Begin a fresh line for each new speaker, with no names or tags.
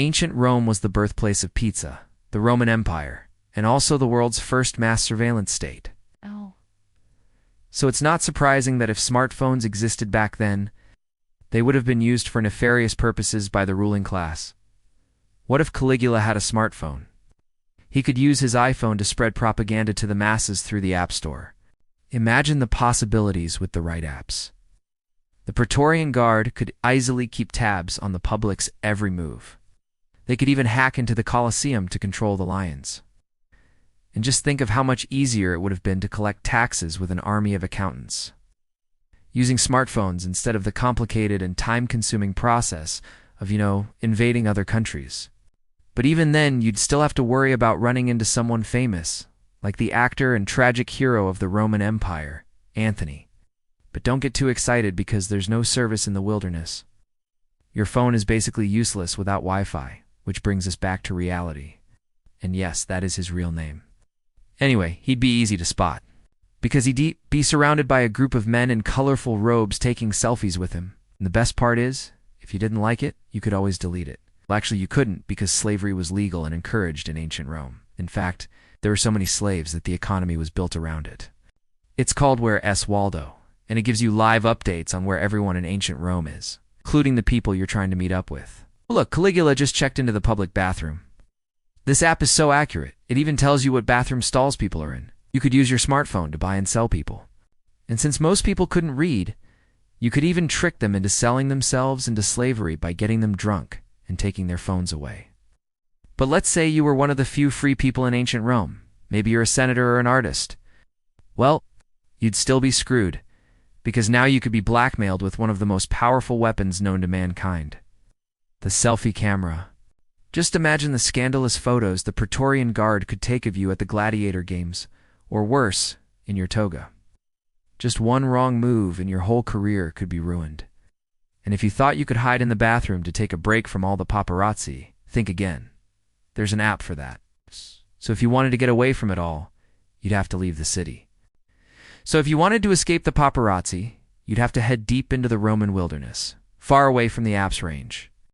Ancient Rome was the birthplace of pizza, the Roman Empire, and also the world's first mass surveillance state.
Oh.
So it's not surprising that if smartphones existed back then, they would have been used for nefarious purposes by the ruling class. What if Caligula had a smartphone? He could use his iPhone to spread propaganda to the masses through the App Store. Imagine the possibilities with the right apps. The Praetorian Guard could easily keep tabs on the public's every move. They could even hack into the Colosseum to control the lions. And just think of how much easier it would have been to collect taxes with an army of accountants. Using smartphones instead of the complicated and time-consuming process of, invading other countries. But even then, you'd still have to worry about running into someone famous, like the actor and tragic hero of the Roman Empire, Antony. But don't get too excited because there's no service in the wilderness. Your phone is basically useless without Wi-Fi, which brings us back to reality. And yes, that is his real name. Anyway, he'd be easy to spot, because he'd be surrounded by a group of men in colorful robes taking selfies with him. And the best part is, if you didn't like it, you could always delete it. Well, actually, you couldn't because slavery was legal and encouraged in ancient Rome. In fact, there were so many slaves that the economy was built around it. It's called Where S. Waldo, and it gives you live updates on where everyone in ancient Rome is, including the people you're trying to meet up with. Look, Caligula just checked into the public bathroom. This app is so accurate, it even tells you what bathroom stalls people are in. You could use your smartphone to buy and sell people. And since most people couldn't read, you could even trick them into selling themselves into slavery by getting them drunk and taking their phones away. But let's say you were one of the few free people in ancient Rome. Maybe you're a senator or an artist. Well, you'd still be screwed, because now you could be blackmailed with one of the most powerful weapons known to mankind. The selfie camera. Just imagine the scandalous photos the Praetorian Guard could take of you at the gladiator games, or worse, in your toga. Just one wrong move and your whole career could be ruined. And if you thought you could hide in the bathroom to take a break from all the paparazzi, think again. There's an app for that. So if you wanted to get away from it all, you'd have to leave the city. So if you wanted to escape the paparazzi, you'd have to head deep into the Roman wilderness, far away from the app's range.